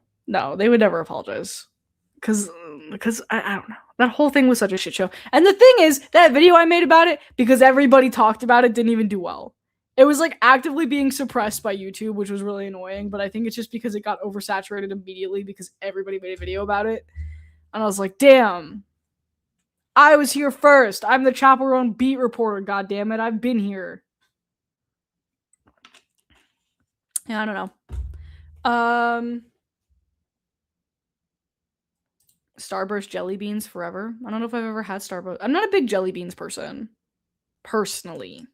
they would never apologize. Because I don't know. That whole thing was such a shit show. And the thing is, that video I made about it, because everybody talked about it, didn't even do well. It was like actively being suppressed by YouTube, which was really annoying. But I think it's just because it got oversaturated immediately because everybody made a video about it. And I was like, damn. I was here first. I'm the Chappell Roan beat reporter, goddammit. I've been here. Yeah, I don't know. Starburst jelly beans forever. I don't know if I've ever had Starburst. I'm not a big jelly beans person, personally.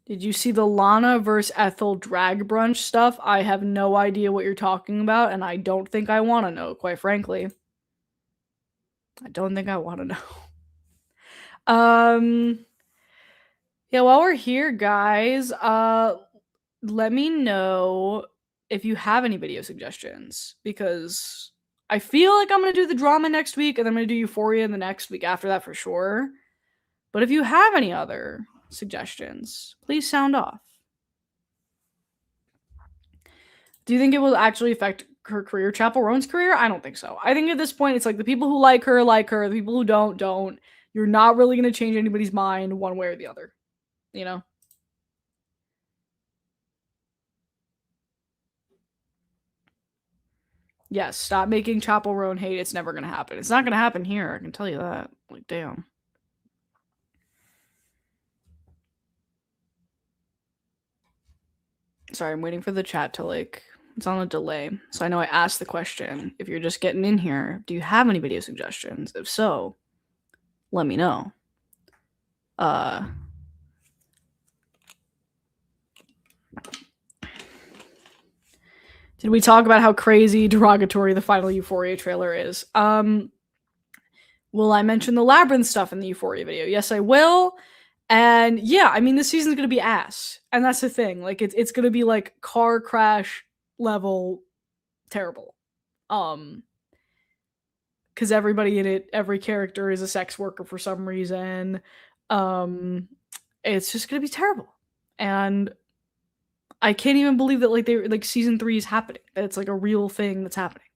Did you see the Lana versus Ethel drag brunch stuff? I have no idea what you're talking about, and I don't think I want to know, quite frankly. I don't think I want to know. Yeah, while we're here, guys, let me know if you have any video suggestions, because I feel like I'm going to do the drama next week, and I'm going to do Euphoria the next week after that for sure. But if you have any other suggestions, please sound off. Do you think it will actually affect her career, Chappell Roan's career? I don't think so. I think at this point, it's like the people who like her. The people who don't. You're not really going to change anybody's mind one way or the other, you know? Yes, stop making Chappell Roan hate. It's never going to happen. It's not going to happen here. I can tell you that. Like, damn. Sorry, I'm waiting for the chat to, like, it's on a delay. So I know I asked the question. If you're just getting in here, do you have any video suggestions? If so, let me know. Did we talk about how crazy derogatory the final Euphoria trailer is? Will I mention the Labyrinth stuff in the Euphoria video? Yes, I will. And yeah, I mean, this season's gonna be ass. And that's the thing. Like, it's gonna be like car crash level terrible. Because everybody in it, every character is a sex worker for some reason. It's just gonna be terrible. And I can't even believe that like season 3 is happening. That it's like a real thing that's happening.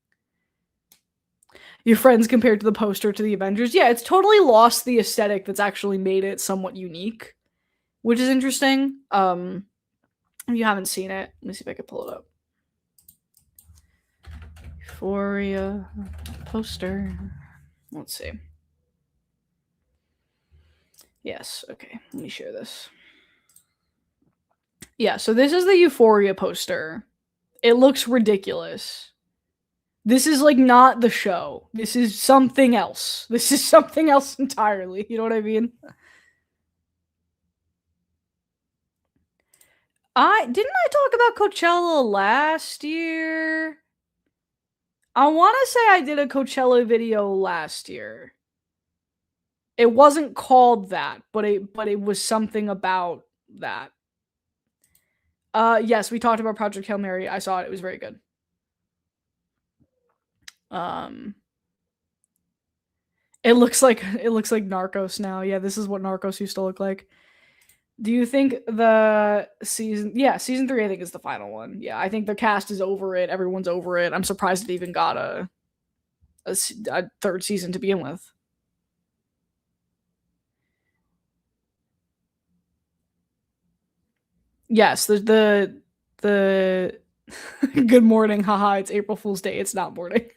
Your friends compared to the poster to the Avengers. Yeah, it's totally lost the aesthetic that's actually made it somewhat unique, which is interesting. If you haven't seen it, let me see if I can pull it up. Euphoria poster. Let's see. Yes, okay. Let me share this. Yeah, so this is the Euphoria poster. It looks ridiculous. This is like not the show. This is something else. This is something else entirely. You know what I mean? Didn't I talk about Coachella last year? I want to say I did a Coachella video last year. It wasn't called that, but it was something about that. Yes, we talked about Project Hail Mary. I saw it. It was very good. It looks like Narcos now. Yeah, this is what Narcos used to look like. Do you think the season 3 I think is the final one. Yeah, I think the cast is over it. Everyone's over it. I'm surprised it even got a third season to begin with. Yes, the good morning, haha, it's April Fool's Day. It's not morning.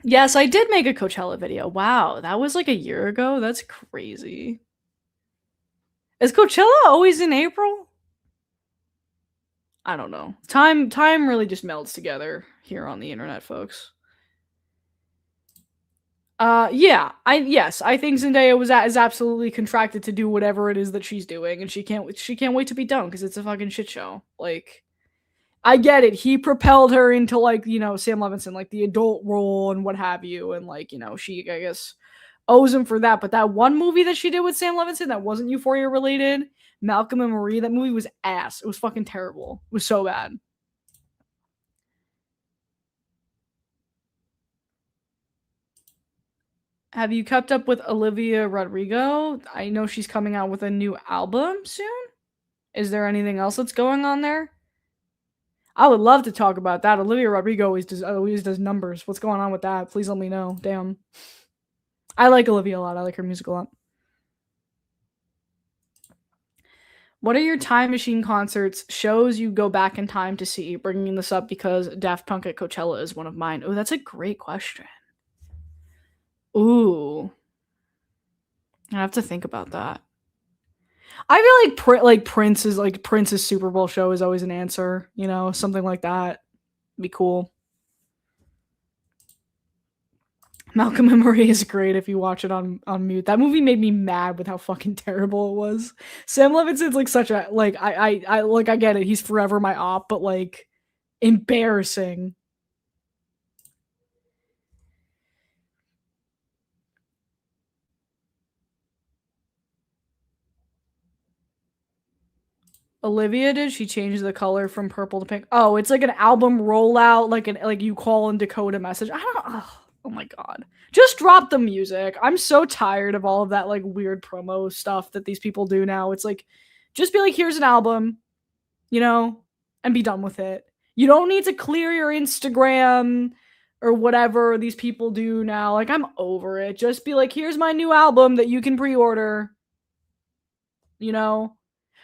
Yes, I did make a Coachella video. Wow, that was like a year ago. That's crazy. Is Coachella always in April? I don't know. Time really just melds together here on the internet, folks. Yeah, I think Zendaya is absolutely contracted to do whatever it is that she's doing, and she can't wait to be done because it's a fucking shit show. Like, I get it. He propelled her into, like, Sam Levinson, like the adult role and what have you, and like, she, I guess, owes him for that. But that one movie that she did with Sam Levinson that wasn't Euphoria related, Malcolm and Marie, that movie was ass. It was fucking terrible. It was so bad. Have you kept up with Olivia Rodrigo? I know she's coming out with a new album soon. Is there anything else that's going on there? I would love to talk about that. Olivia Rodrigo always does numbers. What's going on with that? Please let me know. Damn. I like Olivia a lot. I like her music a lot. What are your time machine concerts, shows you go back in time to see? Bringing this up because Daft Punk at Coachella is one of mine. Oh, that's a great question. Ooh. I have to think about that. I feel like Prince's Super Bowl show is always an answer, something like that. Be cool. Malcolm and Marie is great if you watch it on mute. That movie made me mad with how fucking terrible it was. Sam Levinson's like such a like I get it. He's forever my op, but like embarrassing. Olivia did. She changed the color from purple to pink. Oh, it's like an album rollout, like you call and decode a message. I don't. Oh my god. Just drop the music. I'm so tired of all of that like weird promo stuff that these people do now. It's like, just be like, here's an album, and be done with it. You don't need to clear your Instagram or whatever these people do now. Like, I'm over it. Just be like, here's my new album that you can pre-order.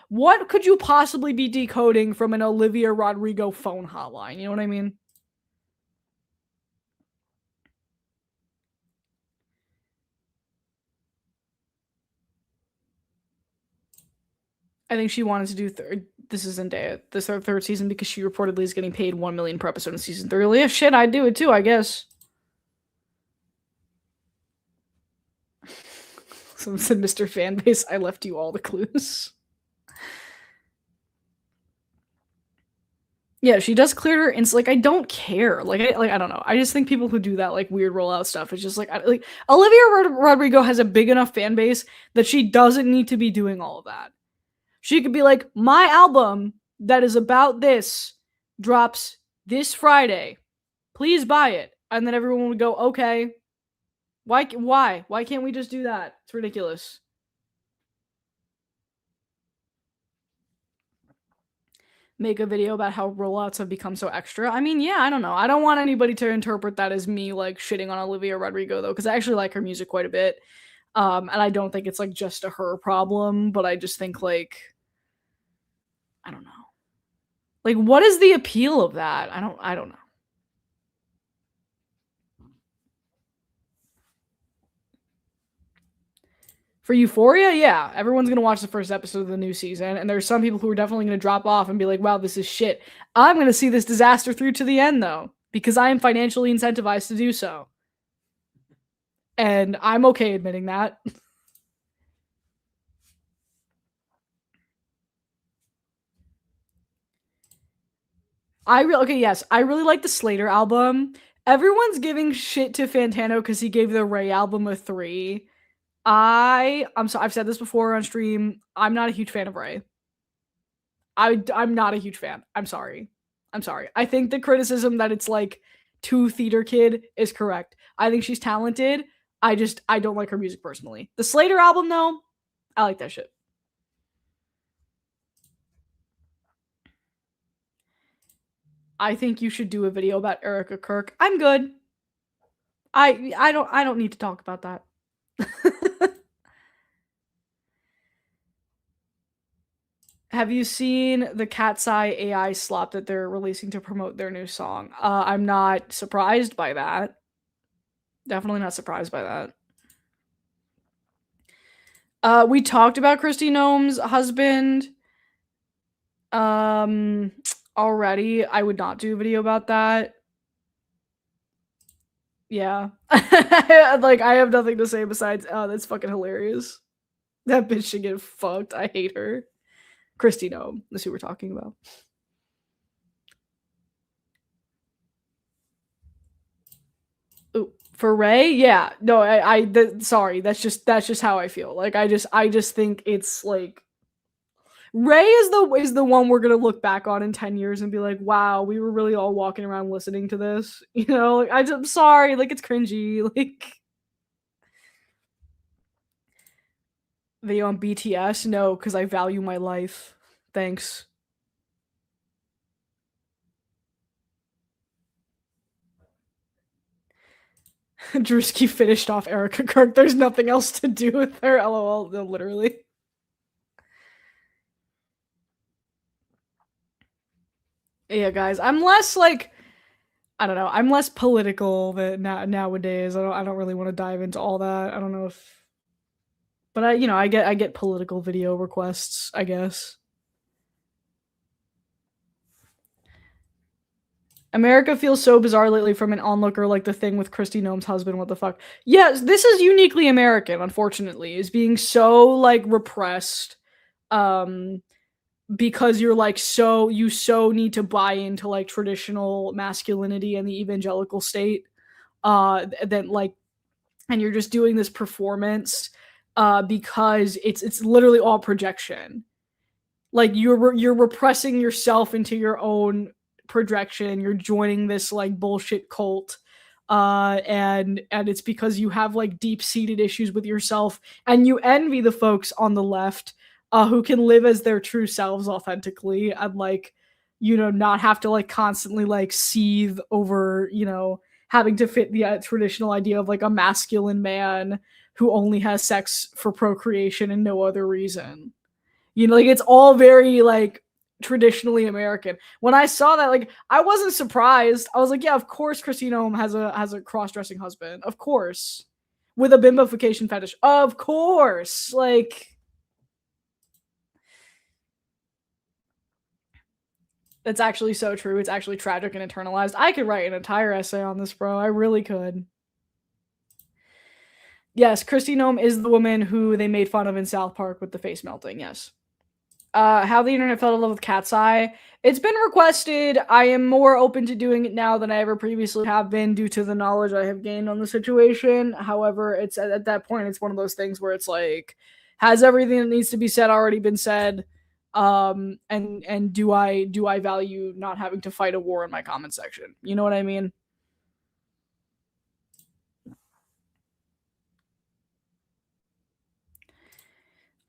What could you possibly be decoding from an Olivia Rodrigo phone hotline? You know what I mean? I think she wanted to do this is Zendaya, this third season because she reportedly is getting paid $1 million per episode in season 3. Well, yeah, shit, I'd do it too, I guess. Someone said, Mr. Fanbase, I left you all the clues. Yeah, she does clear her, and it's like, I don't care. Like, I don't know. I just think people who do that like weird rollout stuff is just like Olivia Rodrigo has a big enough fan base that she doesn't need to be doing all of that. She could be like, my album that is about this drops this Friday. Please buy it. And then everyone would go, okay. Why? Why can't we just do that? It's ridiculous. Make a video about how rollouts have become so extra. I mean, yeah, I don't know. I don't want anybody to interpret that as me like shitting on Olivia Rodrigo though, because I actually like her music quite a bit. And I don't think it's like just a her problem, but I just think like, I don't know. Like, what is the appeal of that? I don't know. For Euphoria, yeah, everyone's gonna watch the first episode of the new season, and there's some people who are definitely gonna drop off and be like, wow, this is shit. I'm gonna see this disaster through to the end, though, because I am financially incentivized to do so. And I'm okay admitting that. I really like the Slater album. Everyone's giving shit to Fantano because he gave the Ray album a 3. I'm sorry, I've said this before on stream. I'm not a huge fan of Ray. I'm not a huge fan. I'm sorry. I think the criticism that it's like too theater kid is correct. I think she's talented. I don't like her music personally. The Slater album though, I like that shit. I think you should do a video about Erica Kirk. I'm good. I don't need to talk about that. Have you seen the Cat's Eye AI slop that they're releasing to promote their new song? I'm not surprised by that. Definitely not surprised by that. We talked about Christy Gnome's husband already. I would not do a video about that. Yeah. Like, I have nothing to say besides, oh, that's fucking hilarious. That bitch should get fucked. I hate her. Christy Gnome. That's who we're talking about. Ooh, for Ray, yeah. No, sorry. That's just how I feel. Like, I just think it's like Ray is the one we're gonna look back on in 10 years and be like, wow, we were really all walking around listening to this. You know, like I'm sorry, like it's cringy. Like video on BTS? No, because I value my life. Thanks. Drewski finished off Erica Kirk. There's nothing else to do with her. LOL. No, literally. Yeah, guys. I'm less like I don't know. I'm less political than nowadays. I don't really want to dive into all that. I don't know if but I get political video requests, I guess. America feels so bizarre lately from an onlooker, like the thing with Christy Gnome's husband. What the fuck? Yes, this is uniquely American, unfortunately, is being so like repressed. Because you're like you so need to buy into like traditional masculinity and the evangelical state. Then like and you're just doing this performance because it's literally all projection. Like you're repressing yourself into your own projection. You're joining this like bullshit cult, and it's because you have like deep seated issues with yourself, and you envy the folks on the left who can live as their true selves authentically and like not have to like constantly like seethe over having to fit the traditional idea of like a masculine man who only has sex for procreation and no other reason. Like it's all very like traditionally American. When I saw that, like I wasn't surprised. I was like, yeah, of course Christina Holm has a cross-dressing husband. Of course. With a bimbofication fetish. Of course. Like it's actually so true. It's actually tragic and internalized. I could write an entire essay on this, bro. I really could. Yes, Christy Nome is the woman who they made fun of in South Park with the face melting. Yes. How the internet fell in love with Cat's Eye. It's been requested. I am more open to doing it now than I ever previously have been due to the knowledge I have gained on the situation. However, it's at that point, it's one of those things where it's like, has everything that needs to be said already been said? And do I value not having to fight a war in my comment section? You know what I mean?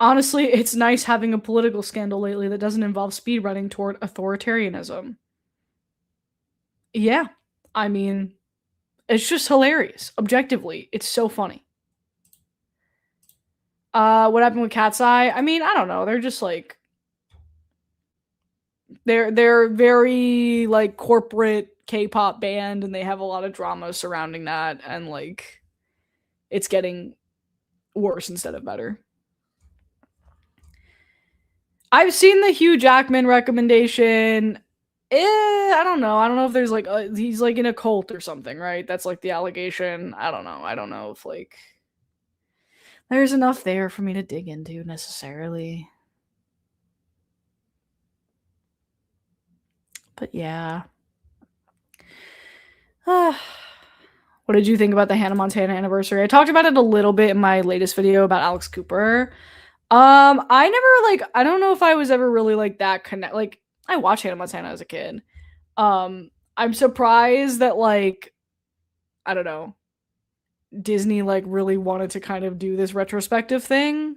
Honestly, it's nice having a political scandal lately that doesn't involve speedrunning toward authoritarianism. Yeah. I mean, it's just hilarious. Objectively, it's so funny. What happened with Cat's Eye? I mean, I don't know. They're just like they're very like corporate K-pop band and they have a lot of drama surrounding that and like it's getting worse instead of better. I've seen the Hugh Jackman recommendation. I don't know. I don't know if there's like he's like in a cult or something, right? That's like the allegation. I don't know. I don't know if like there's enough there for me to dig into necessarily. But yeah. What did you think about the Hannah Montana anniversary? I talked about it a little bit in my latest video about Alex Cooper. I never like I don't know if I was ever really like that connect like I watched Hannah Montana as a kid. I'm surprised that like I don't know. Disney like really wanted to kind of do this retrospective thing.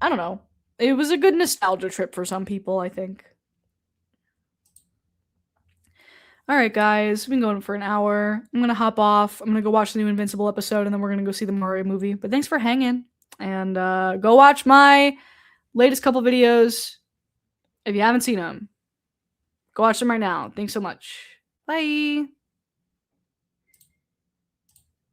I don't know. It was a good nostalgia trip for some people, I think. All right, guys, we've been going for an hour. I'm gonna hop off. I'm gonna go watch the new Invincible episode, and then we're gonna go see the Mario movie. But thanks for hanging, and go watch my latest couple videos if you haven't seen them. Go watch them right now. Thanks so much. Bye.